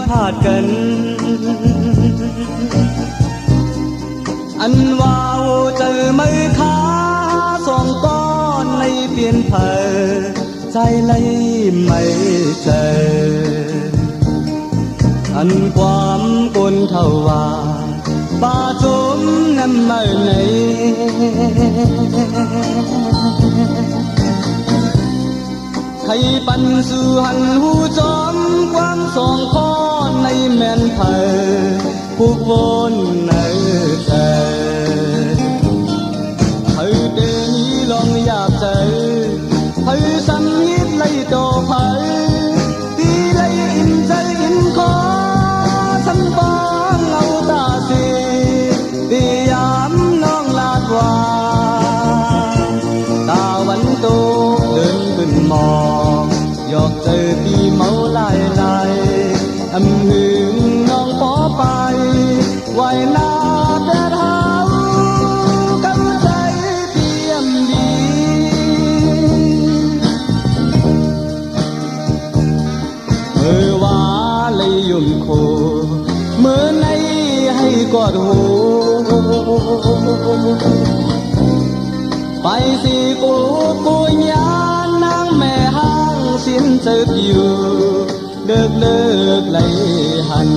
พลาดกันอันว่าวเจอมือขาสองก้อนในเปลี่ยนเผอใจเลยไม่เจออันความกลเท่าว่าป่าจมน้ำไม่ไหนใครปันสู่หันหูจอมความสองข้อในแม่นเผอผู้วนในใจเธอเดนี้ลองอยากเจอเธอสังยิดเลยต่อเผอตีเลยอิ่มใจอิ่มคอฉันบ้องเอาตาสีตียามน้องลาดว่าตาวันโตเดินขึ้นมองยอกเจอพี่เมาลายลายอำหึงน้องขอไปไว้หน้าแต่เท้ากำใจเตรียมดีเมื่อว่าเลยยุ่มโคเมื่อในให้กอดหูไปสิกูยานนางแม่ห้างสิ้นเจออยู่เลิกเลยหัน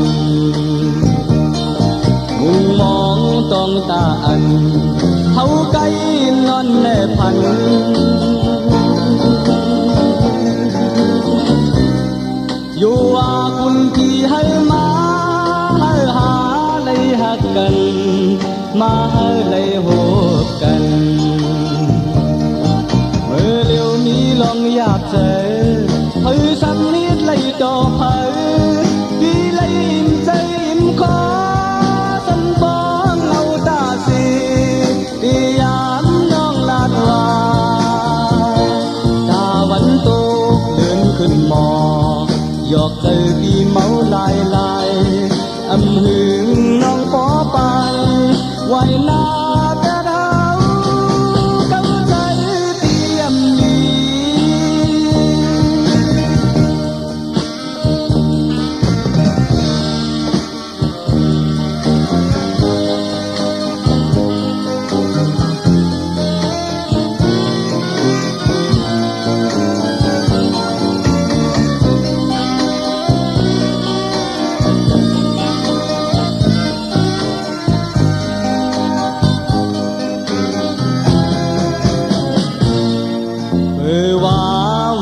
มุงมองต้องตาอันเท่าไก่นอนแม่พันอยู่ว่าคุณที่ให้มาให้หาเลยหักกันมาให้เลยโหบกันเมื่อเร็วนี้ลองอยากเจอเธอสักนิดเลยต่อเผอพี่เลยอิ่มใจอิ่มคอสันบ้องเอาตาสีตียามน้องลาดว่าตาวันโตเดินขึ้นมอยอกเจอพี่เมาลายลายอำหึงน้องขอไปไว้หน้าแต่เท้ากำใจเตรียมดี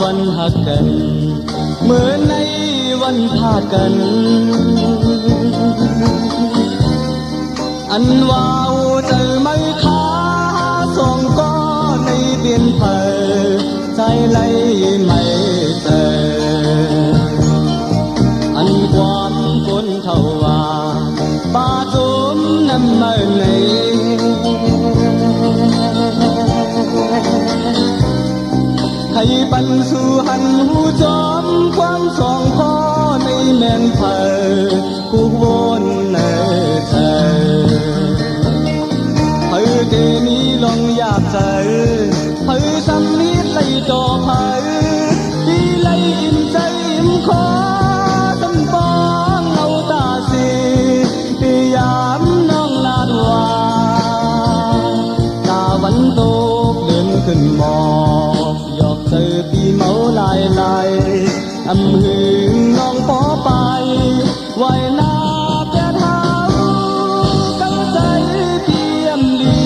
วันหักกันเหมือนในวันพลาดกันอันว่าวเจอไม้ขาสองก้อนในเปลี่ยนเผอใจเลยไม่เจออันความคนเท่าว่าป่าจมน้ำไม่ไหนให้ปันสู่หันหูจอมความสองข้อในแม่นเผอผู้วนในใจเธอเดนี้ลองอยากเจอเธอสัมนิดเลยต่อเผอพี่เลยอิ่มใจอิ่มคอสันบ้องเอาตาสีพี่ยามน้องลาดว่าตาวันโตเดินขึ้นมองยอกเจอพี่เมาลายลายอำหึงน้องขอไปไว้หน้าแต่เท้ากำใจเตรียมดี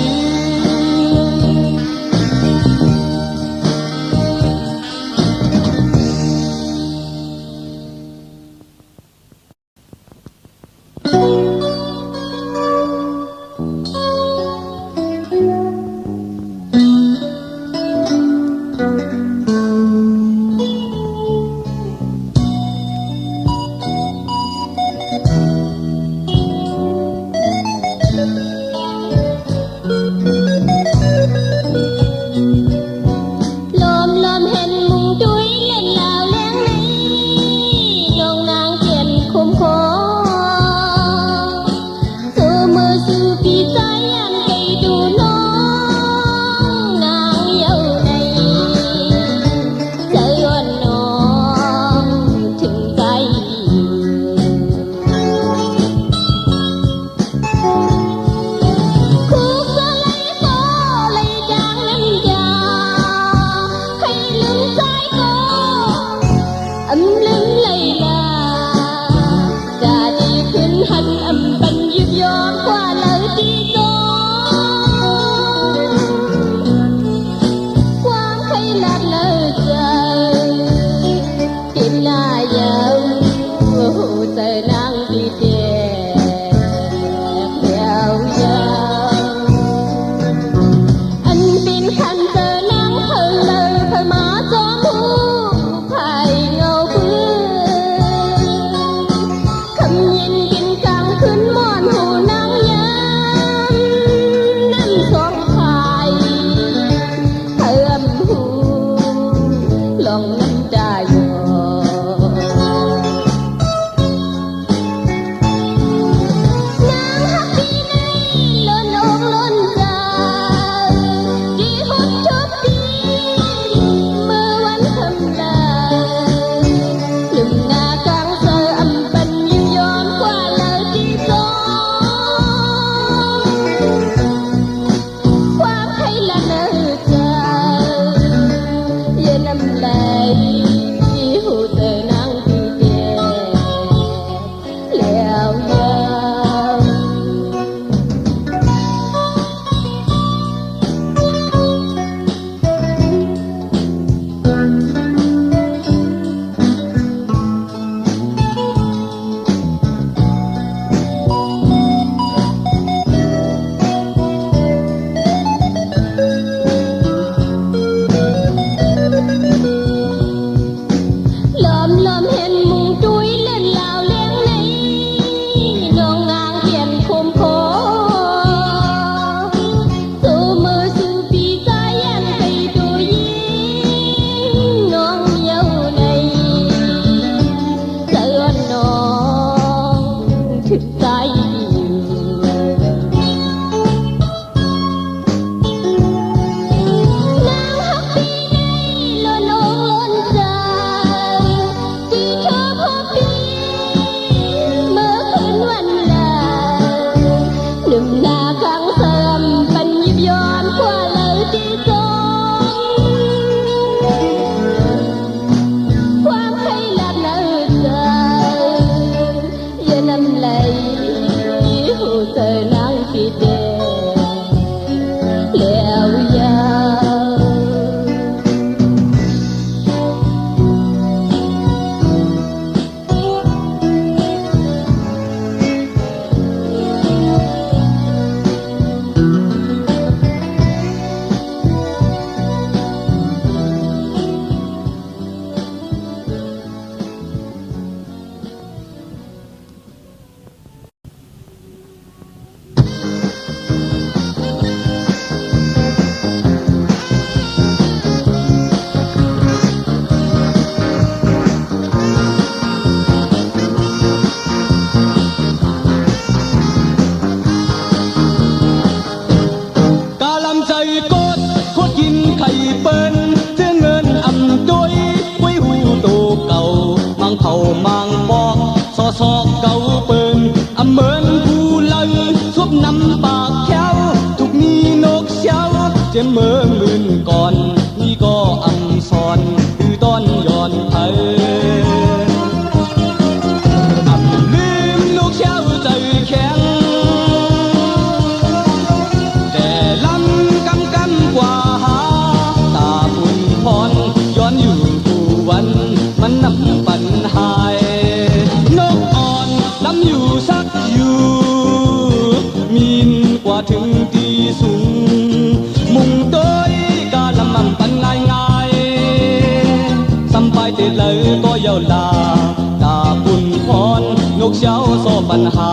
เช้าโซปัญหา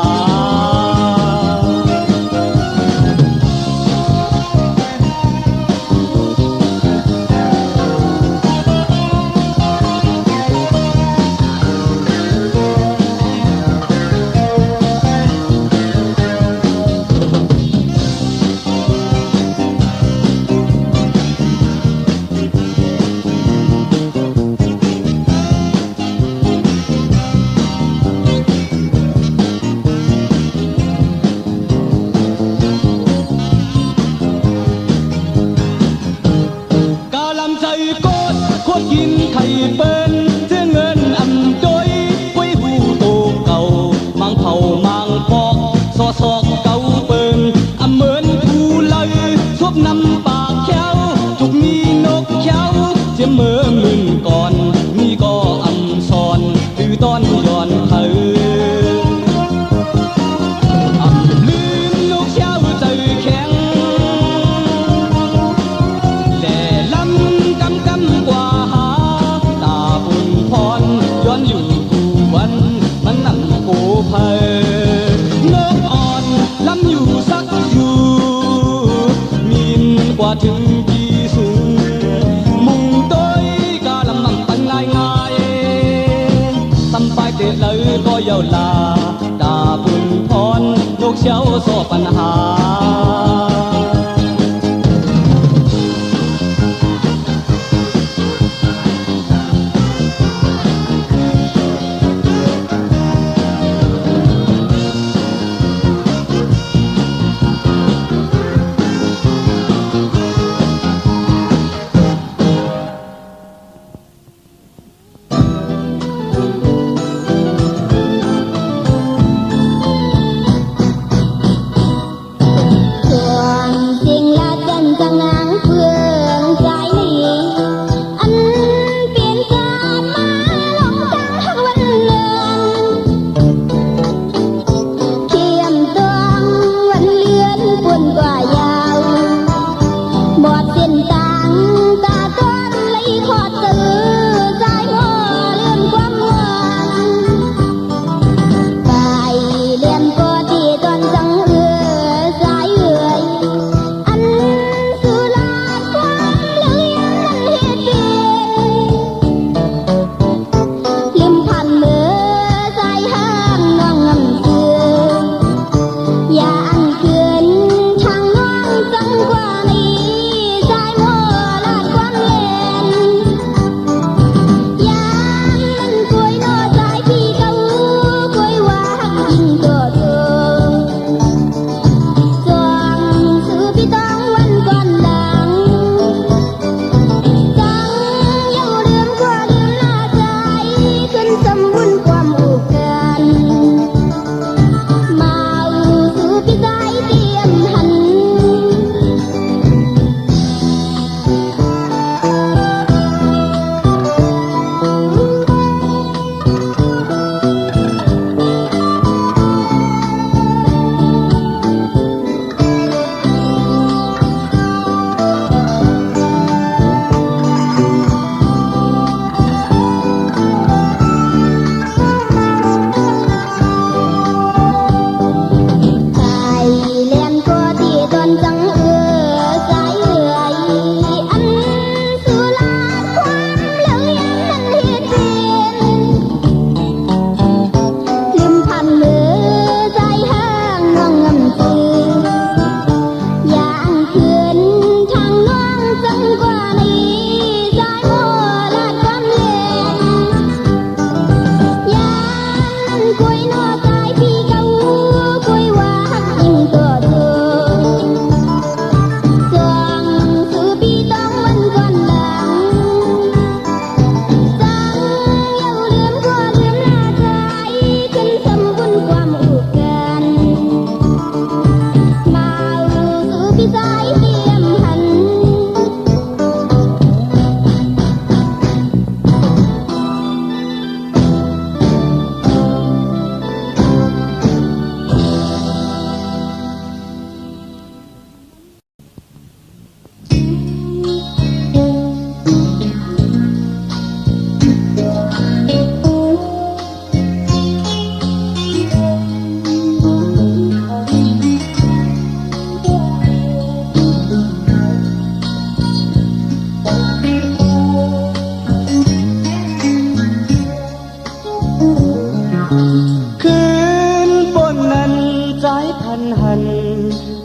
กินไข่เป็นเสื้อเงินอำจ้อยไว้หูโตเก่ามังเผามังปอกซอซอกเก่าเปิงอำเหมือนผู้เลยซบนำปากแขวจุกมีนกแขวเจียมเมื่อมื่นก่อนนี่ก็อำซอนตือตอนย้อนเธออำลืมนกแขวใจแข็งแหล่ลำกำกำกว่าย้อนอยู่คู่วันมันนั่งโกเพนกอ่อนล้ำอยู่สักอยู่มีนกว่าถึงกี่สูงมุงต้อยกาลำมั่งปันง่ายสัมไปเตะเลยก็เยาวลาดาบุญพรนกเช้าโซปัญหา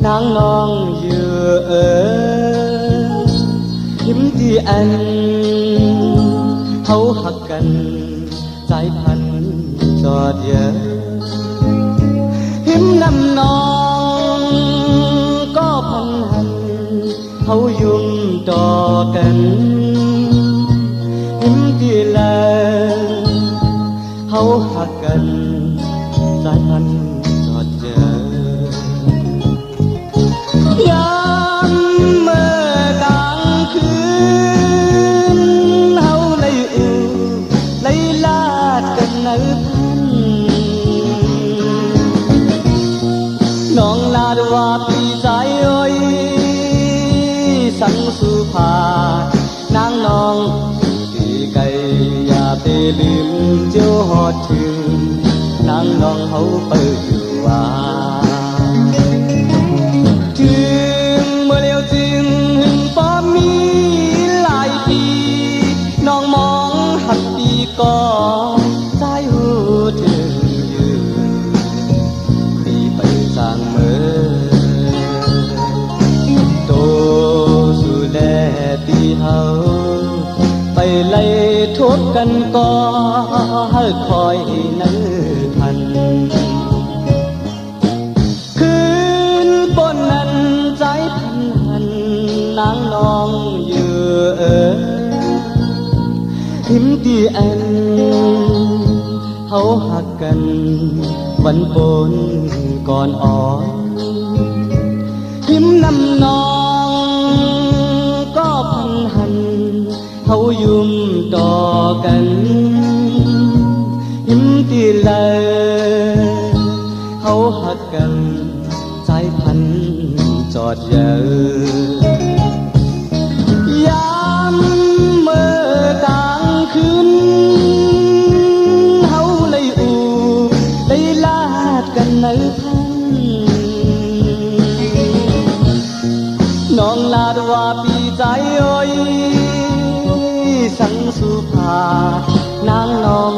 นางนองอยู่ยิ้มที่อันเขาหักกันสายพันธุ์จอดเยอะยิ้มนำนองก็พันหันเขายุ่มต่อกันยิ้มที่แลเขาหักกันสายพันธุ์จอดเยอะยามเมื่อกลางคืนเฮาเลยเลยลาดกันเนื้อพันน้องลาดว่าพี่ใจโอ้ยสังสุภานางน้องที่ไกลอย่าไปลืมเจ้าหอดถึงนางน้องเขาเปิดอยู่ว่าถึงเมื่อเลี้ยวจึงป้อมีหลายปีน้องมองหักปีก็ใจหูถึงยืนปีไปสร้างเมื่อโตสู่แลตีเฮาไปไล่ทบกันก็ให้คอยนั้นทันคืนบนนั้นใจพันหันนางนองอยู่หิมที่อันเขาหักกันวันปนก่อนอ่อนหิมนำนองก็พันหันเขายุ่มต่อกันหิมที่เลเขาหักกันใจพันจอดเยอะยามเมื่อกลางคืนเขาเลยเลยลาดกันเนื้อพันน้องลาดว่าปีใจโอ้ยสังสุภานางน้อง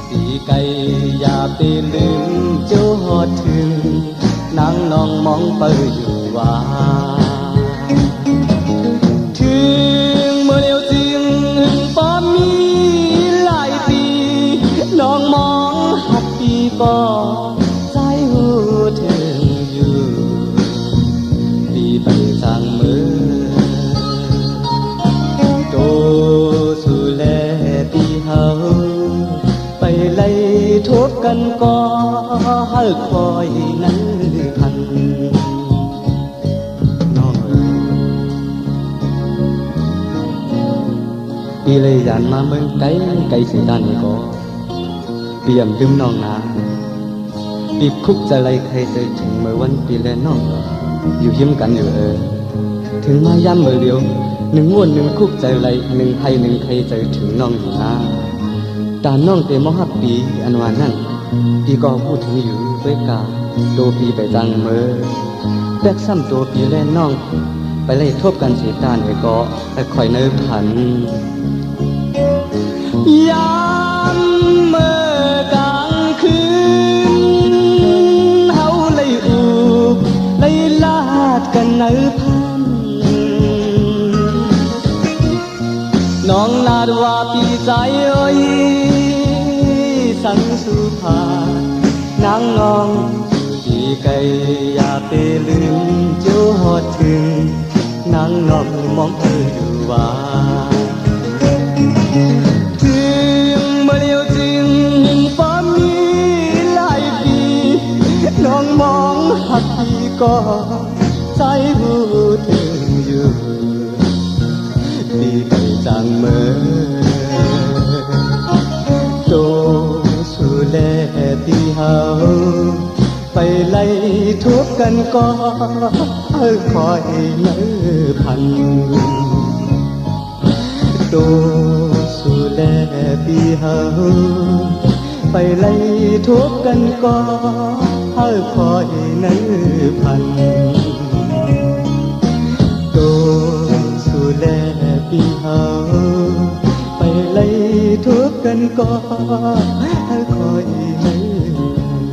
ตีไก่อย่าไปลืมเจ้าหอดถึงนางน้องมองเปิดอยู่ว่าถึงเมื่อเลี้ยวจึงป้อมีหลายปีน้องมองหักปีก็ใจหูถึงอยู่ปีไปสร้างมือโตสู่แลตีเฮาไปไล่ทบกันก็ให้คอยนั้นพันน้องปีเลยยานมาเมืองไกลไกลสิด้านก็เปี่ยมลืมน้องนาปีคุกจะไล่ใครเจอถึงเมื่อวันปีแลน้องอยู่ยิ้มกันอยู่ถึงมาย้ำเมื่อเดียวหนึ่งวนหนึ่งคุกใจไหลหนึ่งไทยหนึ่งใครใจถึงน้องอยู่นะตาน้องเตมหับปีอันวานนั่นปีก็พูดถึงอยู่ด้วยกาโตปีไปจังเมื่อแบกซ้ำตัวปีแล่น้องไปไล่ทบกันเสียตาเนี่ยก็แต่คอยเนื้อผันยามเมื่อกลางคืนเฮาเลยเลยลาดกันเนื้อผันน้องลาดว่าปีใจโอ้ยสังสุภานางน้องปีไก่อย่าไปลืมเจ้าหอดถึงนางน้องมองอยู่ว่าถึงเมื่อเลี้ยวจึงป้อมีหลายปีน้องมองหักปีก็ใจหูถึงอยู่ปีไปจังเมื่อโตสู่แลตีเฮาไปไล่ทุบกันก็คอยเนื้อพันโตสู่แลตีเฮาไปไล่ทุบกันก็คอยเนื้อพันโตสู่แลตีเฮาไปไล่ทุบกันก็คอยเนื้อพัน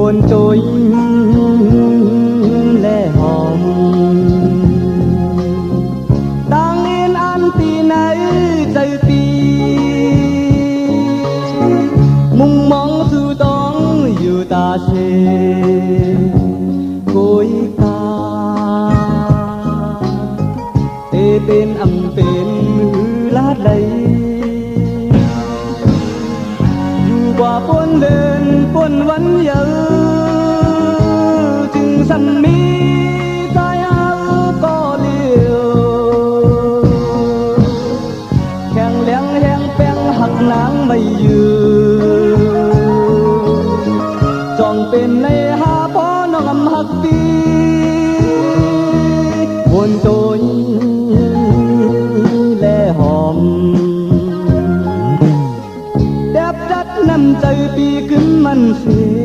วนโจยและหอมต่างเอ็นอันตีไหนใจปีมุ่งมองสู่ต้องอยู่ตาเสกุยตาเตเป็นอำเป็นหือลาดไหลอยู่กว่าปนเดินปนวันเยอะจึงสันมีใจเอาก็เลี้ยวแข็งแรงแหงแป้งหักนางไม่ยืนจองเป็นในหาพ่อน้องอำหักตีวนโจยและหอมแดบดัดน้ำใจปีขึ้นมันเสีย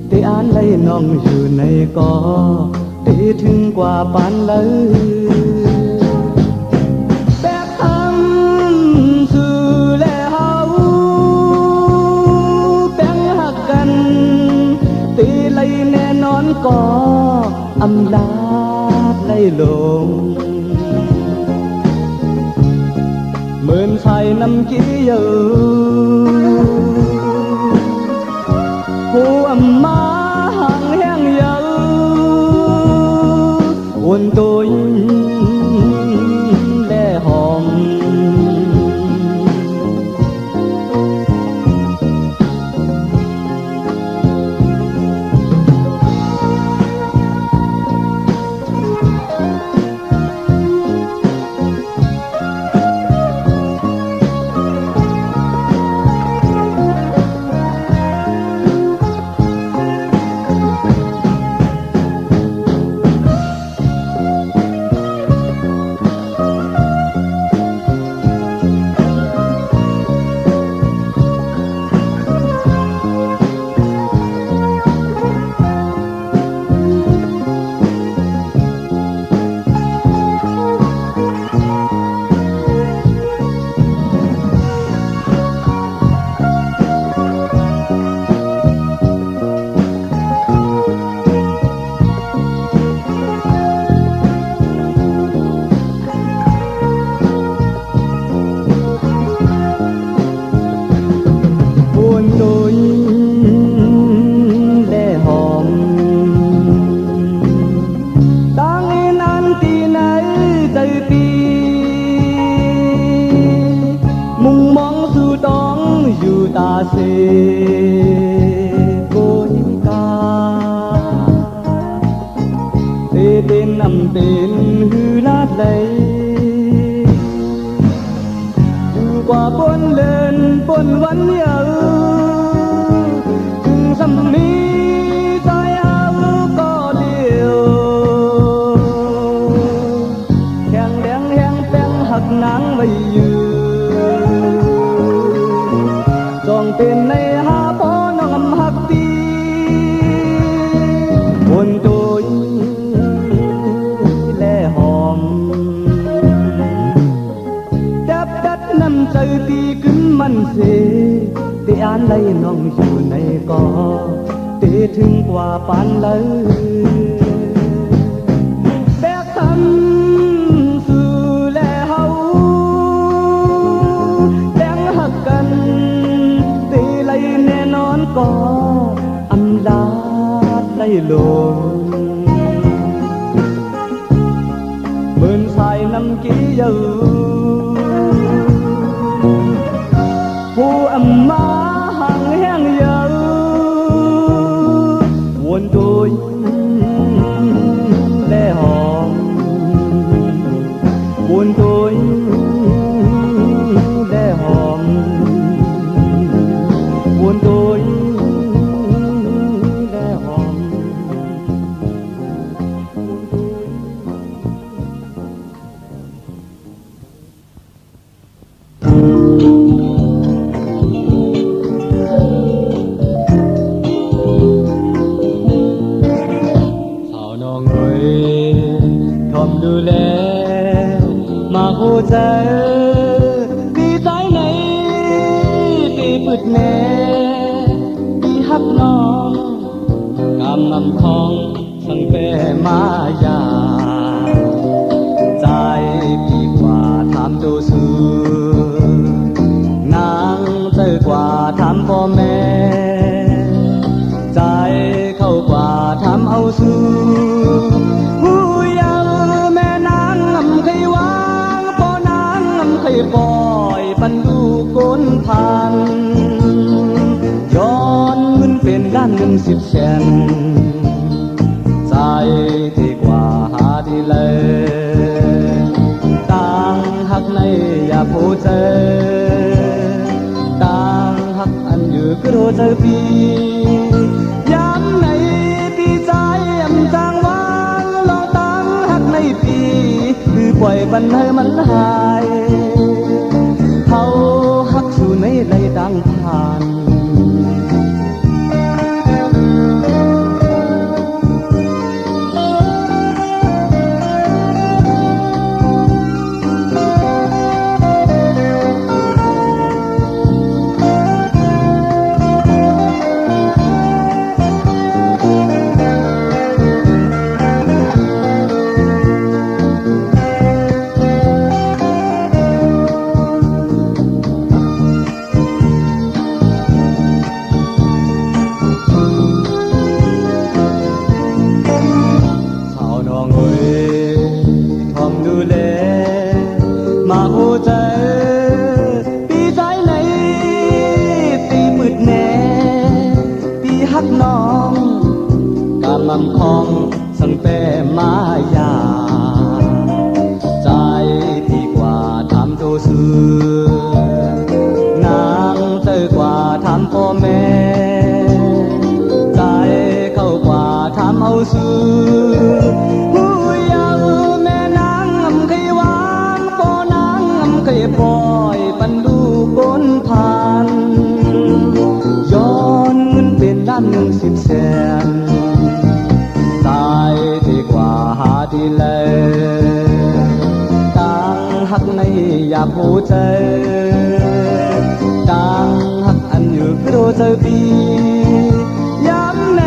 แต่อ่านไล่น้องอยู่ในกอตีถึงกว่าปานเลยแบกทำสื่อและเฮาแป้งหักกันตีไล่แน่นอนก็อำลาไล่ลงเหมือนใส่น้ำกี้เยอะหัวมาห่างแห้งเยอะวนตัวและหอมมุ่งมองสู่ต้องอยู่ตาเสโกยกาเตเป็นนำเป็นหือลาดไหลอยู่กว่าปนเลินปนวันเยอะถึงสำนีใจเอาก็เดียวแข็งแรงแหงแป้งหักนางไว้ยืนจองเป็นในหาพ่อน้องหักตีวนตัวและหอมจับดัดน้ำใจตีขึ้นมันเสแต่อ่านไล่น้องอยู่ในกอเตถึงกว่าปานเลยแบกทำสู่และเฮาแบ่งหักกันตีไล่แน่นอนก็อำลาไล่ลงเหมือนสายน้ำกี้เยอะผู้อำมาห่างแห้งเยอะวนตัวและหอมวนตัวและหอมวนตัวและหอม ใจดีใจในที่พึดแน่ที่ฮักน้อง ำนำของสังเปมายาใจพี่กว่าทำดูสูนางเจอกว่าทำพ่อแม่ใจเข้ากว่าทำเอาสู้ผู้ยาวแม่นางงำเคยวางพ่อนางงำเคยปล่อยปันดูก้นพันย้อนเงินเป็นด้าน1 10 แสนใจที่กว่าหาดีเลยต่างหักในอย่าผู้เจอต่างหักอันอยู่ก็รู้เจอปีย้ำในปีใจอำจางวางลองต่างหักในปีคือปล่อยปันให้มันหายเขาหักสู่ในไหลดังผ่านมาโอเจอปีใจไหนปีมืดแน่ปีฮักน้องกำลังคองสังเปมายาใจพี่กว่าทำโตซื้อนางเจอกว่าทำพ่อแม่ใจเข้ากว่าทำเอาซื้อปล่อยปันดูก้นพันย้อนเงินเป็นด้าน10 แสนตายดีกว่าหาดีเลยต่างหักในอยากผู้เจอต่างหักอันอยู่ก็รู้เจอปีย้ำใน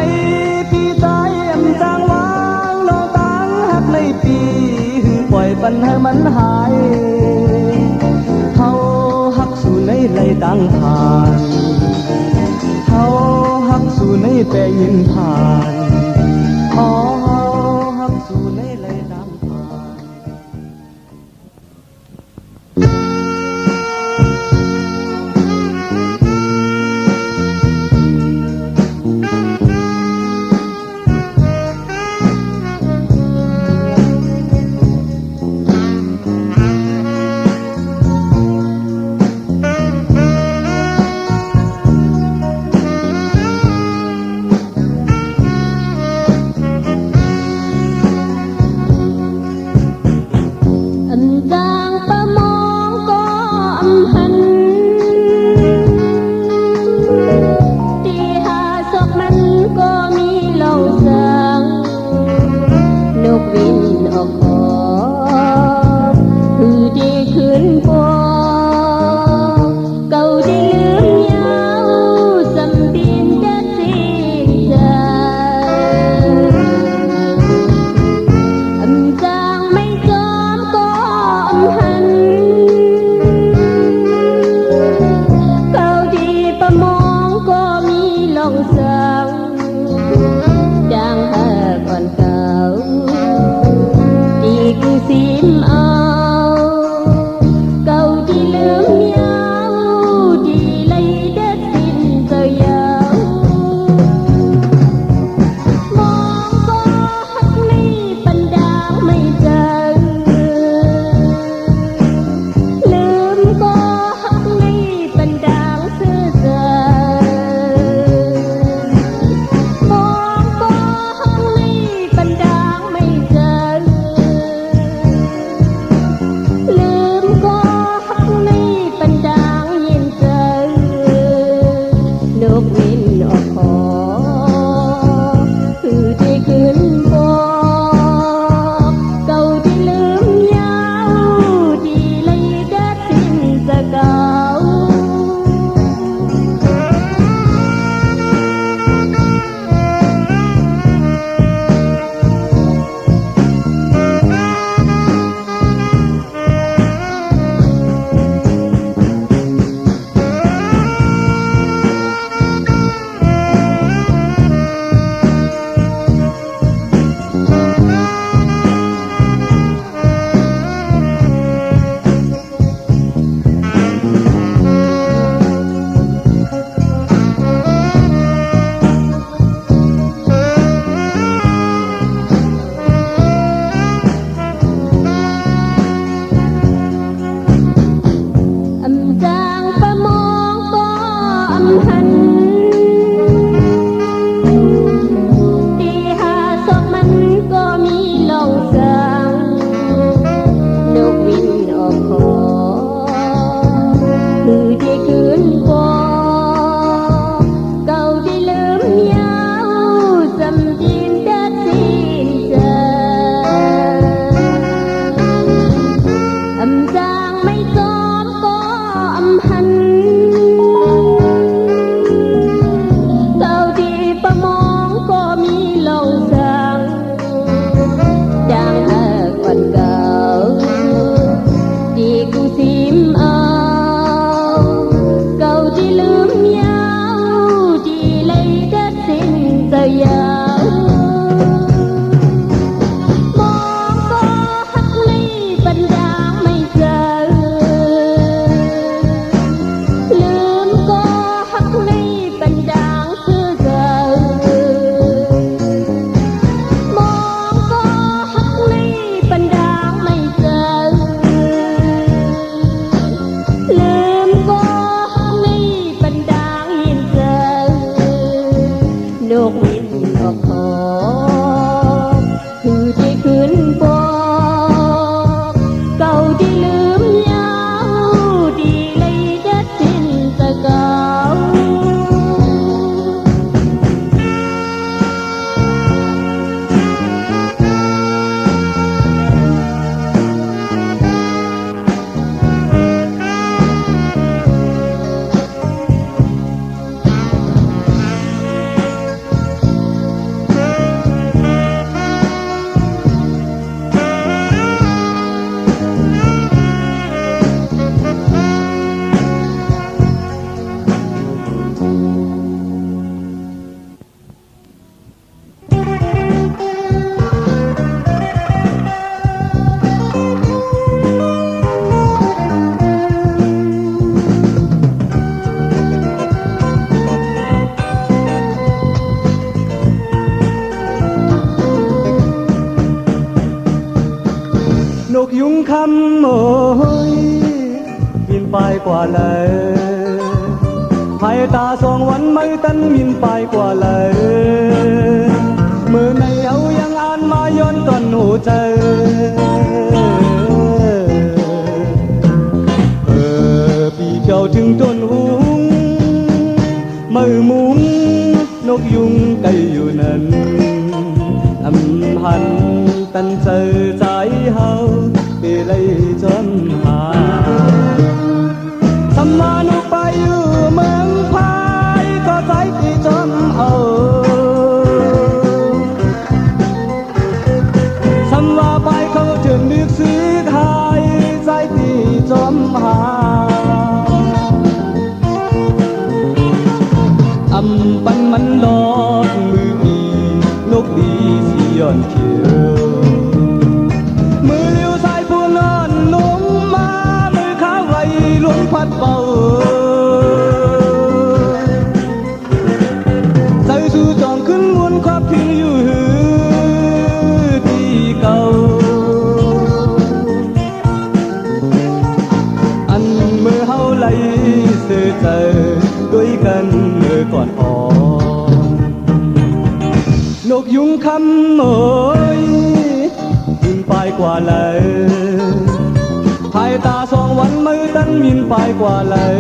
ปีใจอำจางวางลองต่างหักในปีปล่อยปันให้มันหายในไหลดังผ่านเขาหักสู่ในแปรยินผ่านเขาหักสู่ในไหลดังผ่าน เ ตีหาศอกมันก็มีลองสังนกวินออกขอคือที่คืนฟอเก่าที่ลืมยาวจำจีนเด็ดสิ้นใจอำจางไม่ซ้อมก็อำหันเก่าที่ประมองก็มีลองสังจางเอิกวันเก่าที่กูซิมเอาเก่าที่ลืมยาวที่เลยเด็ดสิ้นใจยาวมองก็หักในปัญญาไม่เจอลืมก็หักในปัญญาคือเจอมองก็หักในปัญญาไม่เจอลืมก็หักในปัญญาหินเจอนกวินออกขอคือที่คืนฟอเก่าที่ลืมยาวดีเลยเด็ดสิ้นตะเก่า นกยุงคำโอยบินไปกว่าเลยให้ตาสองวันไม่ตันบินไปกว่าเลยเมื่อในเอายังอ่านมาย้อนตอนหูเจอปีเจ้าถึงต้นหุงมือมุงนกยุงไกอยู่นั้นอำหันตันเจอใจเฮาไปเลยจนหาสำมานุไปอยู่เมืองพายก็ใจที่จนเอาสำว่าไปเขาถึงนึกซื้อขายใจที่จมหาอำปันมันลอดมืออีนกดีสิย้อนเขียวมือเลี้ยวสายผู้นอนนุ่มมามือข้าไว้ลวงพัดเบาใจสู่จองขึ้นมวนความพิงอยู่หือที่เก่าอันเมื่อเฮาไหลเสือเจอด้วยกันเมื่อก่อนอ่อนนกยุงคำโอยบินไปกว่าเลยภายตาสองวันมือตันบินไปกว่าเลย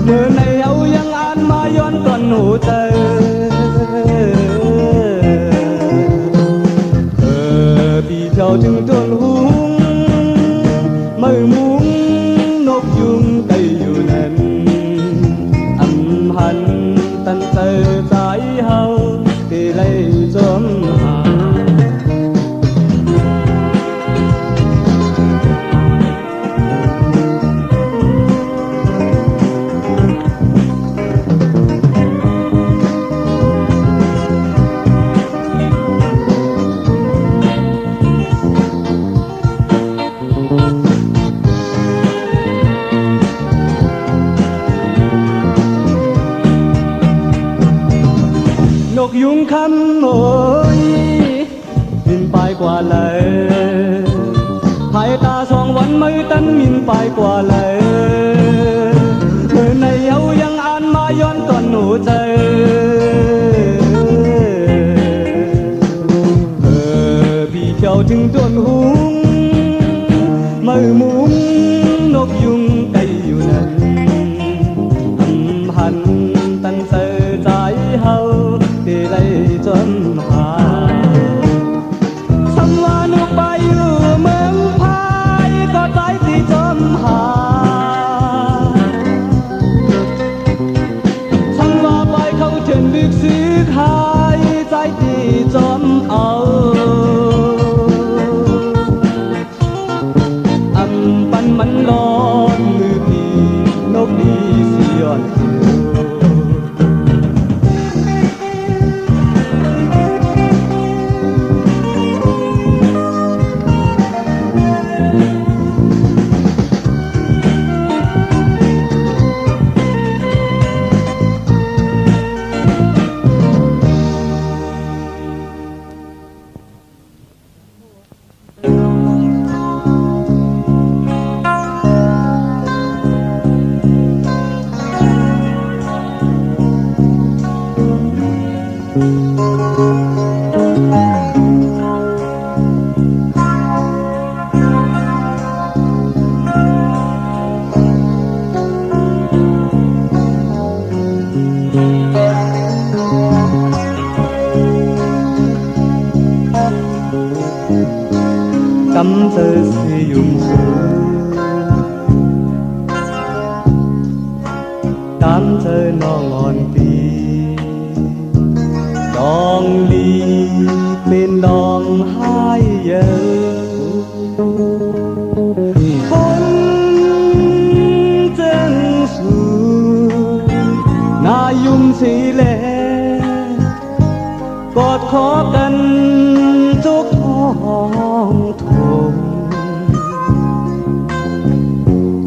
เมื่อในเอายังอ่านมาย้อนตอนหูเจอปีเจ้าถึงต้นหุงมือมุงนกยุงไกอยู่นั้นอำหันตันเตอใจเฮาที่เลยจมหา กยุงคำโอยมินไปกว่าเลยภายตาสองวันไม่ตันมินไปกว่าเลยเมื่อในเอายังอ่านมา ย้อนตอนหนูเจอพี่เที่ยวถึงต้นหุงมือมุงนกยุงไก่อยู่นั้นหันตั้งเจอใจเฮาที่ไรจนหาสังวานุไปอยู่เมืองพายก็ใจที่จมหาสังวาไปเขาเชิญลึกซื้อขายใจที่จมเอาปันมันร้อนมือพี่นกดีสิย้อนคิวกำเจอสิยุ่มสูตามเธอน้องอ่อนปีดองลีเป็นดองหายเยอะฝนจึงสูนายุ่มสีแลกอดขอกันทุกท้องทุ่ง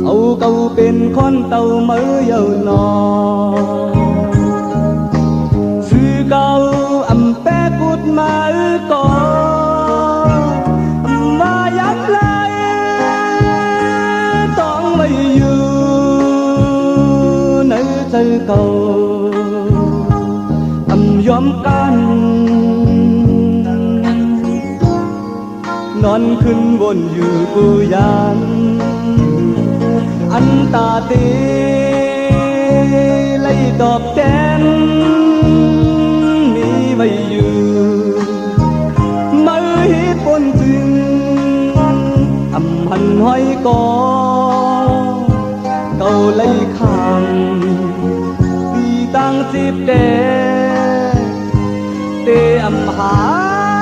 เอาเก่าเป็นคนเต่ามือเยาวนอซื้อเก่าอำแปะกุดมาก่อมายับเลยต้องไม่อยู่ในใจเก่ายอมกันนอนขึ้นบนอยู่กูยังอันตาเตไล่ดอกแกนมีไว้อยู่มือฮิตบนจึงหันห้อยกอเก่าไล่ข้างปีตั้งจีบเดเตหา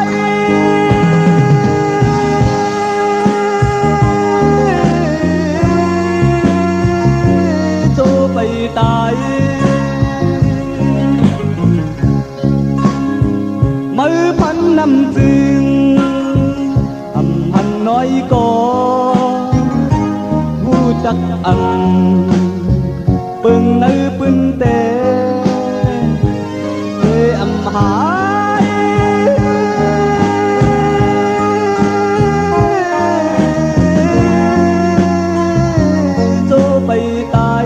ยโจไปตายมือพันนำจึงหันน้อยก็หูจักปึงในปึนเตหายโจไปตาย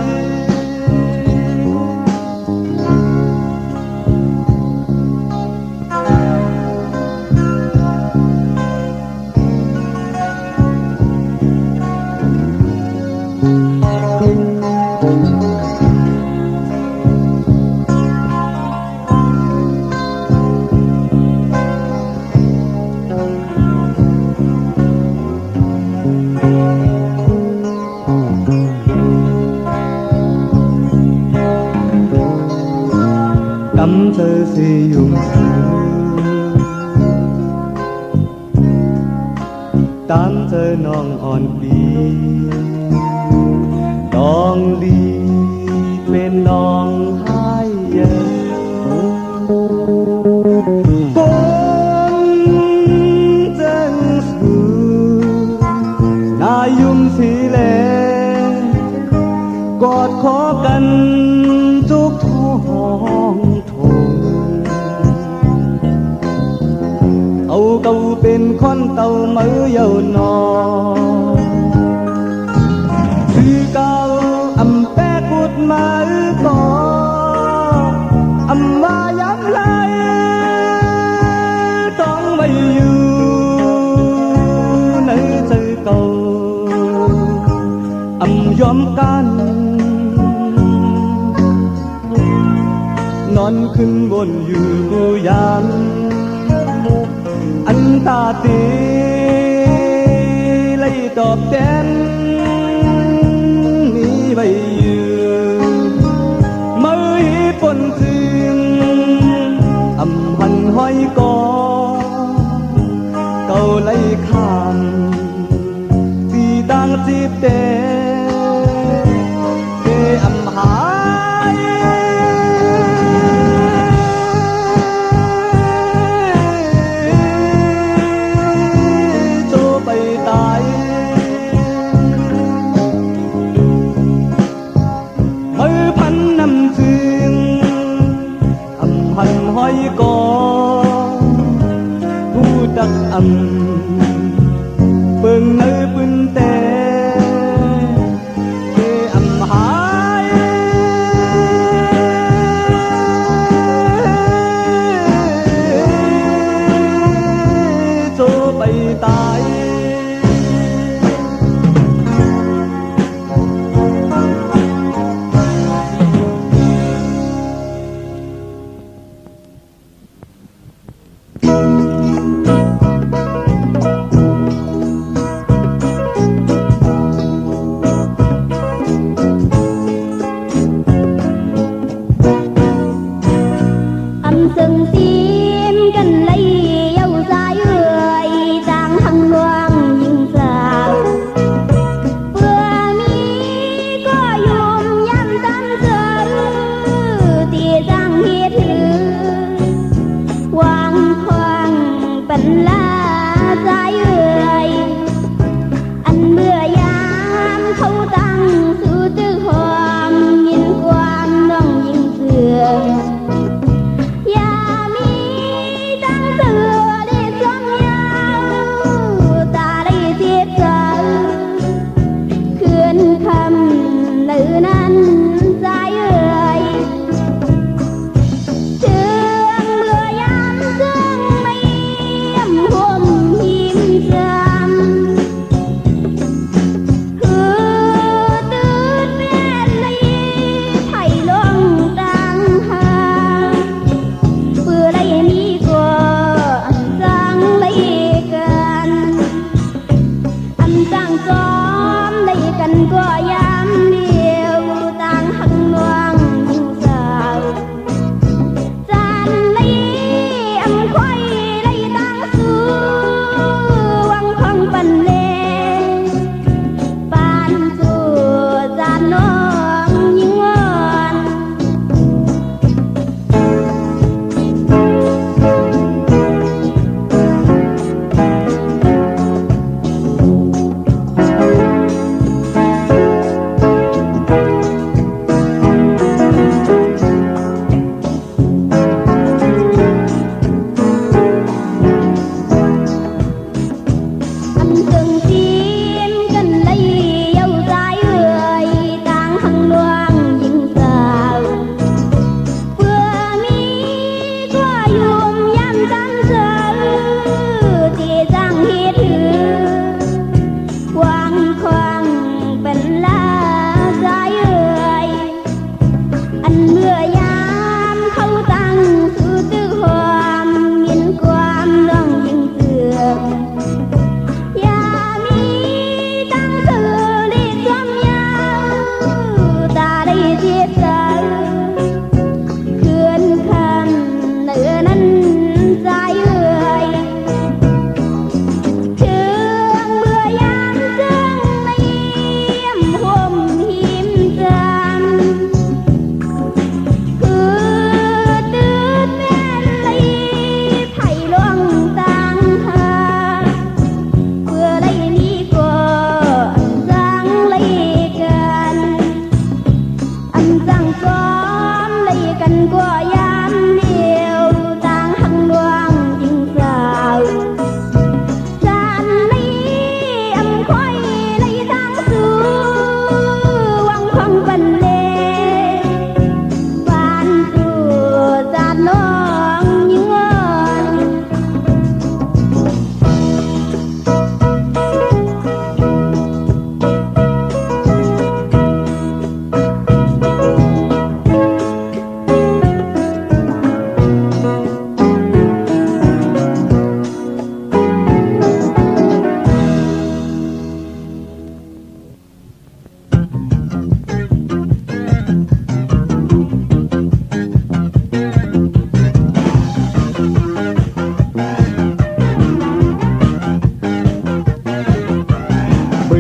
กำเธอสิยุ่มสูตามเธอน้องอ่อนปีดองลีเป็นน้องหายเยอะฝนจังสูนายุ่มสีแลกอดขอกันทุกท้องเอาเก่าเป็นคนเต่ามือเยาวนอซื้อเก่าอำแปะกุดมาก่อ ยอมกันนอนขึ้นบนอยู่กูยันอันตาตีเลยตอบแทนนี่ไปอยู่มือปนถึงอำหันห้อยกอเก่าไล่ข้ามตีดังจีบเตอำหายโจไปตายมือพันนำถึงอำหันห้อยกอผู้ดักอำเบิ่งเนื้อปืนเตอำหายโจไปตายtừng tim canh lấy dâu dài ơi đang hăng loan nhưng sao vừa mi có dùng nhắm tâm sự tia giang hiết hư quang khoang bần la dài ơi anh mưa yam khâu tăng sự tư hoàng nhìn quan lòng nhìn sườn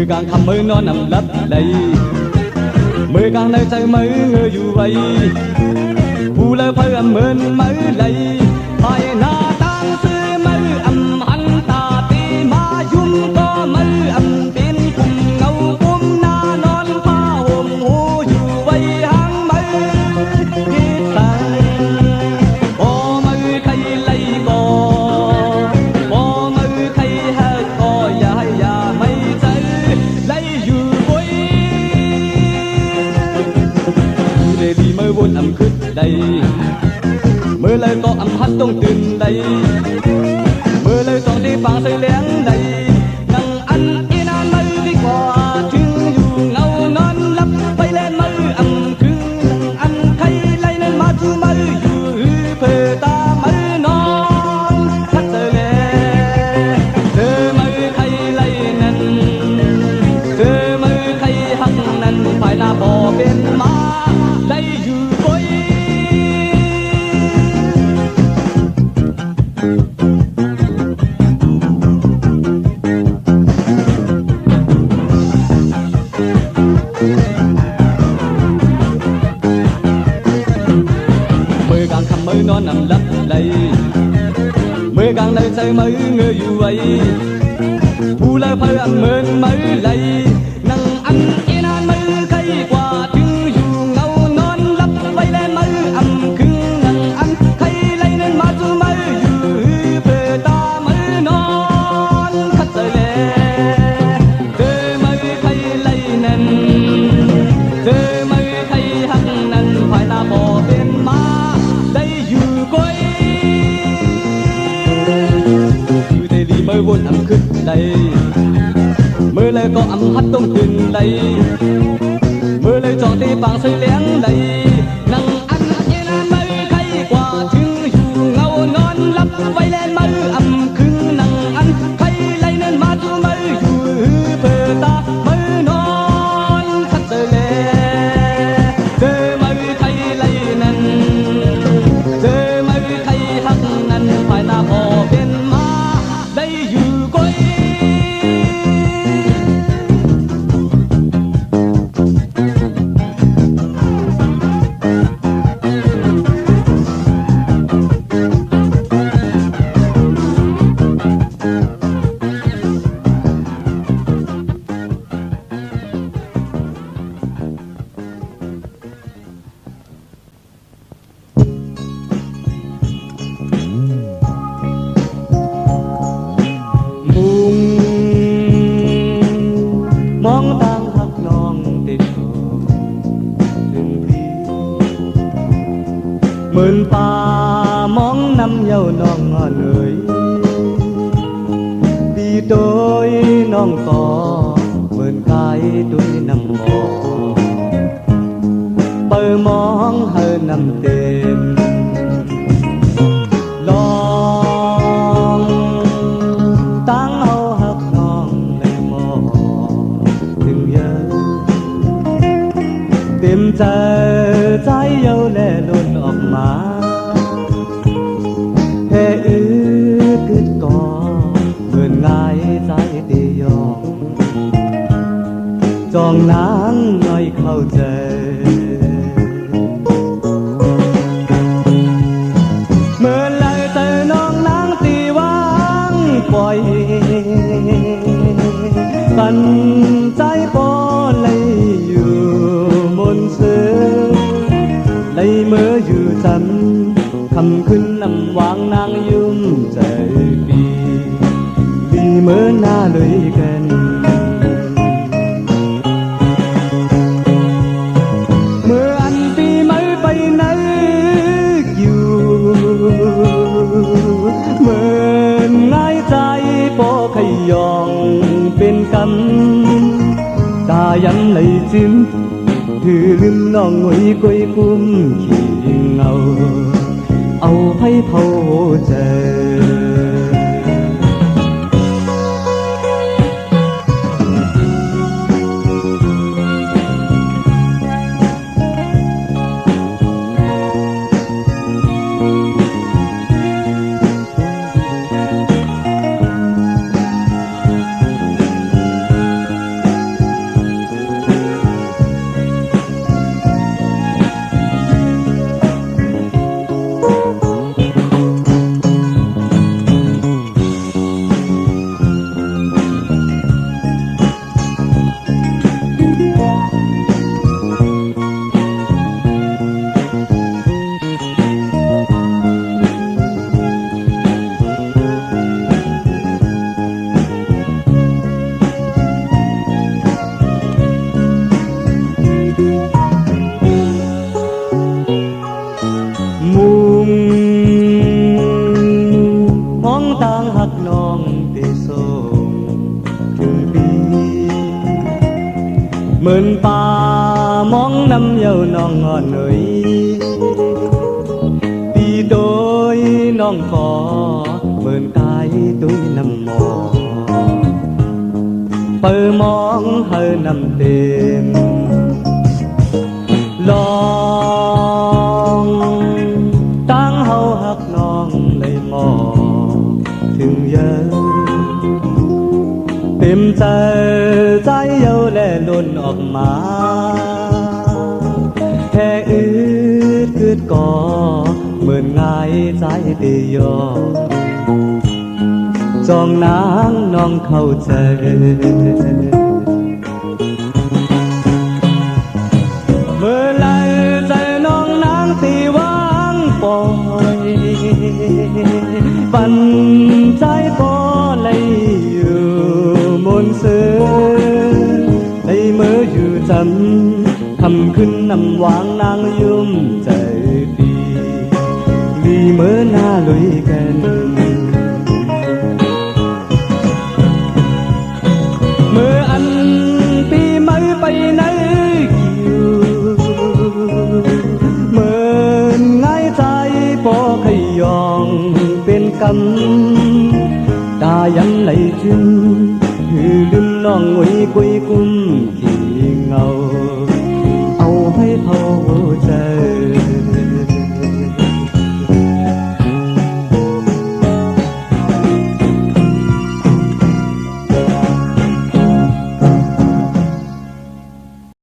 càng thầm mới nó nằm lấp đầy mới càng nơi chơi mới ngơ dù vậy phù lơ phơi âm mơn mới lấy hai na tăng sư mới âm hắn ta ti ma dung có mới âm tin cùng ngâu cung na non pha hồn hô dù vậy hang mới hít sang o mới khay lấy o mới khay hát có ya mấy chơi lấy dù vui để đi mới vốn âm khứt đây mưa lời có âm hát tungตื่นđây mưa lời gió đi bằng say lén đây nắng ăn yên an mây đi qua chừng dù ngâu non lấp bay lên mây âm cứ nắng ăn thay lấy nên má chú mây dù phê ta mây non thắt giờ lệ giờ mây thay lấy nên giờ mây thay hắc nên phải là bỏ bên má lấy dù coi mới nó nằm lấp đầy mới càng nơi say mới ngơ dù vậy phù lơ phơi âm mơn mới lấy nắng ăn yên an mới khay qua chừng dù ngâu non lấp bay lên mới âm cứng nắng ăn khay lấy nên má chú mới dù về ta mới non khát rời lệ giờ mới khay lấy nên giờ mới khay hắc nên phải là bỏ bên má mới vốn âm khứt đây mới lời có âm hát tungตื่นđây mới lời chọn đi bằng say lén đây nắng ăn yên an mới khay qua chừng dù ngâu non lấp vây lên mới âm cứng nắng ăn khay lấy nên má chú mới dù phê ta mới non khát giờ lệ giờ mới khay lấy nên giờ mới khay hắc nên phải là bỏ bên má đây dù coiมองต่างหักน้องติดต่อถึงพี่หมื่นป่ามองนำเย้าน้องอ่อนเอ่ยดีโดยน้องต่อเหมือนกายด้วยน้ำหอมเปิดมองเฮอน้ำเต็มลองตั้งเอาหักน้องเลยมองถึงเยอะเต็มใจใจเย้าแล่ล้นออกมาแห่อื้อกึดก่อเหมือนง่ายใจตียองจองนางน้อยเข้าใจเมื่อไรเจอน้องนางตีวางปล่อยปันใจปอเลยอยู่บนเสือเลยเมื่ออยู่จำคำขึ้นนำวางนางยุ่มใจปีปีเมื่อหน้าเลยกันเมื่ออันปีไม่ไปไหนอยู่เหมือนง่ายใจปอขยองเป็นกำตายันเลยจิ้มถือลืมน้องหน่วยกุยกุ้มขี้เงาเอาไผ่เผาใจ มุงมองต่างหักน้องตีส่งถึงปีเหมือนป่ามองน้ำเยาน้องอ่อนเอ๋ยตีโดยน้องขอเหมือนกายตุยน้ำหมอเปิดมองเฮอน้ำเต็มลองตั้งเฮาหักน้องเลยมองถึงเยอะเต็มใจใจเยาและล้นออกมาแค่อืดกึดก่อเหมือนง่ายใจเดียอจองนางน้องเข้าใจเมื่อไรใจน้องนางตีวางปล่อยปันใจปอเลยอยู่มนเสือในเมื่ออยู่จำคำขึ้นนำวางนางยุ่มใจดีลีเมื่อหน้าลุยกันเมื่ออันปีไม่ไปไหนอยู่เหมือนง่ายใจพอขยองเป็นกำตายังไหลจึงคือลืมน้องไว้กุยกุ้มขี้เงาเอาให้เท่าใจ